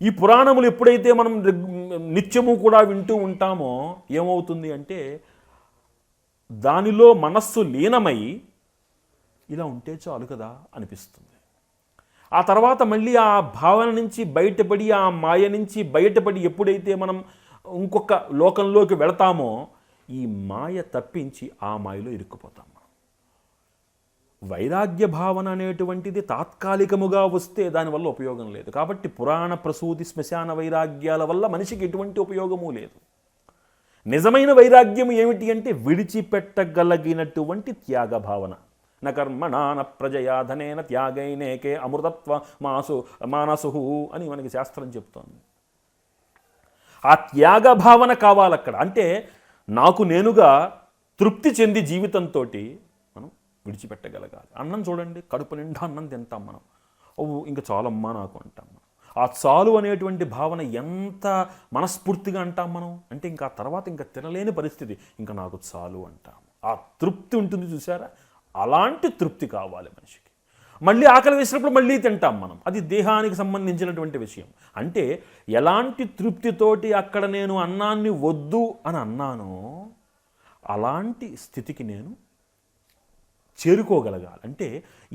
ఈ పురాణములు ఎప్పుడైతే మనం నిత్యము కూడా వింటూ ఉంటామో ఏమవుతుంది అంటే దానిలో మనస్సు లీనమై ఇలా ఉంటే చాలు కదా అనిపిస్తుంది. ఆ తర్వాత మళ్ళీ ఆ భావన నుంచి బయటపడి, ఆ మాయ నుంచి బయటపడి ఎప్పుడైతే మనం ఇంకొక లోకంలోకి వెళతామో ఈ మాయ తప్పించి ఆ మాయలో ఇరుక్కుపోతాం. వైరాగ్య భావన అనేటువంటిది తాత్కాలికముగా వస్తే దానివల్ల ఉపయోగం లేదు. కాబట్టి పురాణ ప్రసూతి శ్మశాన వైరాగ్యాల వల్ల మనిషికి ఎటువంటి ఉపయోగము లేదు. నిజమైన వైరాగ్యం ఏమిటి అంటే విడిచిపెట్టగలిగినటువంటి త్యాగ భావన. న కర్మణా న ప్రజయా ధనేన త్యాగైనేకే అమృతత్వ మానసు అని మనకి శాస్త్రం చెప్తోంది. ఆ త్యాగ భావన కావాలక్కడ. అంటే నాకు నేనుగా తృప్తి చెంది జీవితంతో మనం విడిచిపెట్టగలగాలి. అన్నం చూడండి, కడుపు నిండా అన్నం తింటాం మనం. ఇంకా చాలమ్మా నాకు అంటాం మనం. ఆ చాలు అనేటువంటి భావన ఎంత మనస్ఫూర్తిగా అంటాం మనం అంటే ఇంకా ఆ తర్వాత ఇంకా తినలేని పరిస్థితి, ఇంకా నాకు చాలు అంటాం. ఆ తృప్తి ఉంటుంది చూసారా, అలాంటి తృప్తి కావాలి మనిషికి. మళ్ళీ ఆకలి వేసినప్పుడు మళ్ళీ తింటాం మనం, అది దేహానికి సంబంధించినటువంటి విషయం. అంటే ఎలాంటి తృప్తితోటి అక్కడ నేను అన్నాన్ని వద్దు అని అన్నానో అలాంటి స్థితికి నేను చేరుకోగలగాలి. అంటే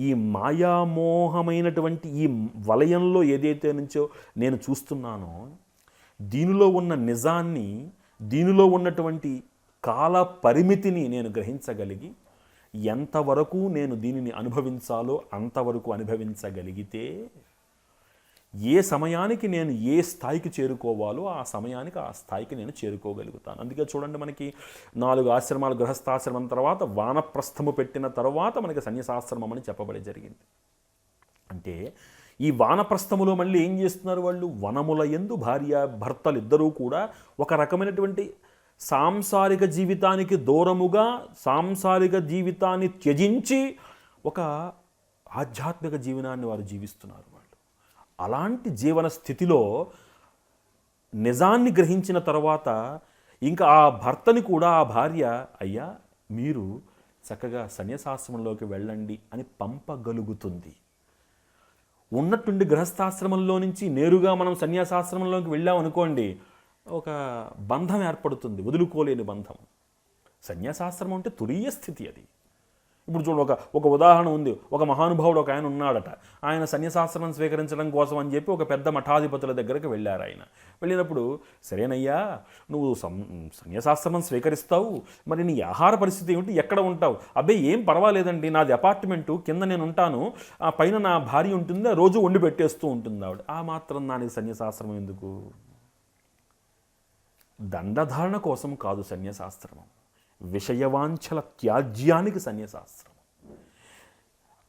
ఈ మాయామోహమైనటువంటి ఈ వలయంలో ఏదైతే నుంచో నేను చూస్తున్నానో దీనిలో ఉన్న నిజాన్ని, దీనిలో ఉన్నటువంటి కాల పరిమితిని నేను గ్రహించగలిగి ఎంతవరకు నేను దీనిని అనుభవించాలో అంతవరకు అనుభవించగలిగితే ఏ సమయానికి నేను ఏ స్థాయికి చేరుకోవాలో ఆ సమయానికి ఆ స్థాయికి నేను చేరుకోగలుగుతాను. అందుకే చూడండి, మనకి 4 ఆశ్రమాలు, గృహస్థాశ్రమం తర్వాత వానప్రస్థము పెట్టిన తర్వాత మనకి సన్యాసాశ్రమం అని చెప్పబడి జరిగింది. అంటే ఈ వానప్రస్థములో మళ్ళీ ఏం చేస్తున్నారు వాళ్ళు? వనముల యందు భార్య భర్తలు ఇద్దరూ కూడా ఒక రకమైనటువంటి సాంసారిక జీవితానికి దూరముగా సాంసారిక జీవితాన్ని త్యజించి ఒక ఆధ్యాత్మిక జీవనాన్ని వారు జీవిస్తున్నారు. వాళ్ళు అలాంటి జీవన స్థితిలో నిజాన్ని గ్రహించిన తర్వాత ఇంకా ఆ భర్తని కూడా ఆ భార్య, అయ్యా మీరు చక్కగా సన్యాసాశ్రమంలోకి వెళ్ళండి అని పంపగలుగుతుంది. ఉన్నట్టుండి గృహస్థాశ్రమంలో నుంచి నేరుగా మనం సన్యాసాశ్రమంలోకి వెళ్ళామనుకోండి, ఒక బంధం ఏర్పడుతుంది, వదులుకోలేని బంధం. సన్యాసాశ్రమం అంటే తురీయ స్థితి అది. ఇప్పుడు చూడు, ఒక ఉదాహరణ ఉంది. ఒక మహానుభావుడు ఒక ఆయన ఉన్నాడట. ఆయన సన్యాసాశ్రమం స్వీకరించడం కోసం అని చెప్పి ఒక పెద్ద మఠాధిపతుల దగ్గరికి వెళ్ళారు. ఆయన వెళ్ళినప్పుడు, సరేనయ్యా నువ్వు సన్యాసాశ్రమం స్వీకరిస్తావు, మరి నీ ఆహార పరిస్థితి ఏమిటి, ఎక్కడ ఉంటావు? అబ్బాయి ఏం పర్వాలేదండి, నాది అపార్ట్మెంటు, కింద నేను ఉంటాను, ఆ పైన నా భార్య ఉంటుంది, రోజు వండి పెట్టేస్తూ ఉంటుంది ఆవిడ. ఆ మాత్రం దానికి సన్యాసాశ్రమం ఎందుకు? దండధారణ కోసం కాదు సన్యాసాశ్రమం, విషయవాంఛల త్యాజ్యానికి సన్యాసాశ్రమం.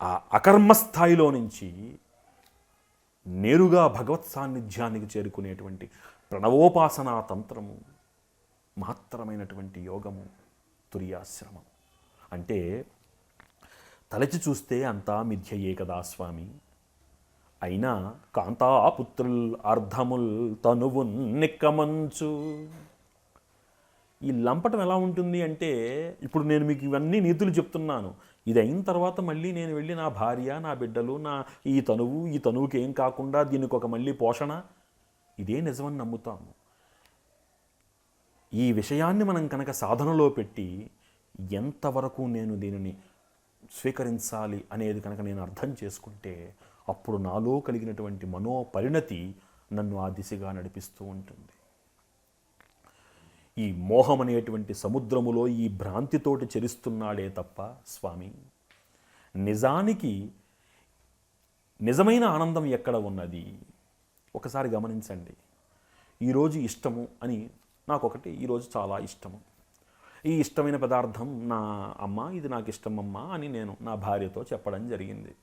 ఆ అకర్మస్థాయిలో నుంచి నేరుగా భగవత్ సాన్నిధ్యానికి చేరుకునేటువంటి ప్రణవోపాసనా తంత్రము మాత్రమైనటువంటి యోగము తురియాశ్రమం. అంటే తలచి చూస్తే అంతా మిథ్యయే కదా స్వామి, అయినా కాంతాపుత్రుల్ అర్ధముల్ తనువున్ నిక్కమంచు. ఈ లంపటం ఎలా ఉంటుంది అంటే, ఇప్పుడు నేను మీకు ఇవన్నీ నీతులు చెప్తున్నాను, ఇది అయిన తర్వాత మళ్ళీ నేను వెళ్ళి నా భార్య, నా బిడ్డలు, నా ఈ తనువుకి ఏం కాకుండా దీనికి ఒక మళ్ళీ పోషణ, ఇదే నిజమని నమ్ముతాము. ఈ విషయాన్ని మనం కనుక సాధనలో పెట్టి ఎంతవరకు నేను దీనిని స్వీకరించాలి అనేది కనుక నేను అర్థం చేసుకుంటే, అప్పుడు నాలో కలిగినటువంటి మనోపరిణతి నన్ను ఆ దిశగా నడిపిస్తూ ఉంటుంది. ఈ మోహం అనేటువంటి సముద్రములో ఈ భ్రాంతితోటి చెరిస్తున్నాడే తప్ప స్వామి, నిజానికి నిజమైన ఆనందం ఎక్కడ ఉన్నది? ఒకసారి గమనించండి. ఈరోజు ఇష్టము అని నాకొకటి ఈరోజు చాలా ఇష్టము, ఈ ఇష్టమైన పదార్థం నా అమ్మ, ఇది నాకు ఇష్టం అమ్మ అని నేను నా భార్యతో చెప్పడం జరిగింది.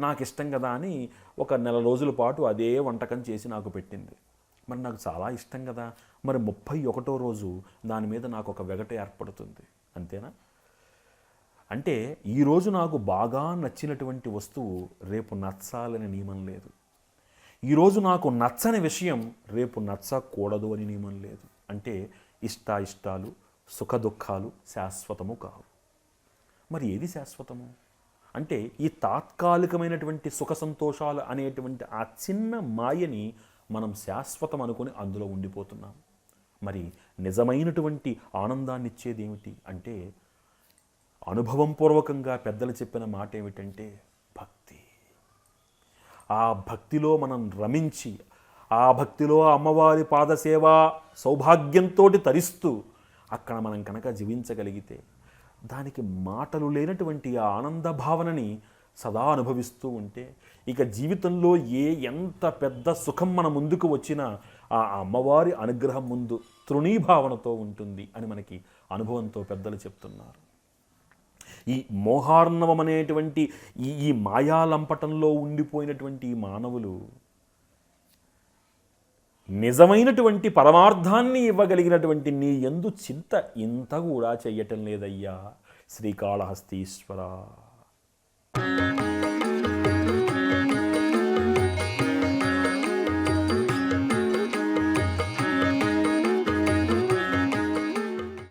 నాకు ఇష్టం కదా అని ఒక నెల రోజుల పాటు అదే వంటకం చేసి నాకు పెట్టింది. మరి నాకు చాలా ఇష్టం కదా, మరి 31వ రోజు దాని మీద నాకు ఒక వెగట ఏర్పడుతుంది, అంతేనా? అంటే ఈరోజు నాకు బాగా నచ్చినటువంటి వస్తువు రేపు నచ్చాలని నియమం లేదు. ఈరోజు నాకు నచ్చని విషయం రేపు నచ్చకూడదు అని నియమం లేదు. అంటే ఇష్టాలు సుఖ దుఃఖాలు శాశ్వతము కావు. మరి ఏది శాశ్వతము అంటే ఈ తాత్కాలికమైనటువంటి సుఖ సంతోషాలు అనేటువంటి ఆ చిన్న మాయని మనం శాశ్వతం అనుకుని అందులో ఉండిపోతున్నాం. మరి నిజమైనటువంటి ఆనందాన్ని ఇచ్చేది ఏమిటి అంటే, అనుభవం పూర్వకంగా పెద్దలు చెప్పిన మాట ఏమిటంటే భక్తి. ఆ భక్తిలో మనం రమించి, ఆ భక్తిలో అమ్మవారి పాదసేవ సౌభాగ్యంతో తరిస్తూ అక్కడ మనం కనుక జీవించగలిగితే, దానికి మాటలు లేనటువంటి ఆ ఆనంద భావనని సదా అనుభవిస్తూ ఉంటే, ఇక జీవితంలో ఎంత పెద్ద సుఖం మన ముందుకు వచ్చినా ఆ అమ్మవారి అనుగ్రహం ముందు తృణీభావనతో ఉంటుంది అని మనకి అనుభవంతో పెద్దలు చెప్తున్నారు. ఈ మోహార్ణవం అనేటువంటి ఈ మాయాలంపటంలో ఉండిపోయినటువంటి మానవులు నిజమైనటువంటి పరమార్థాన్ని ఇవ్వగలిగినటువంటి నీ యందు చింత ఇంత కూడా చెయ్యటం లేదయ్యా శ్రీకాళహస్తీశ్వర.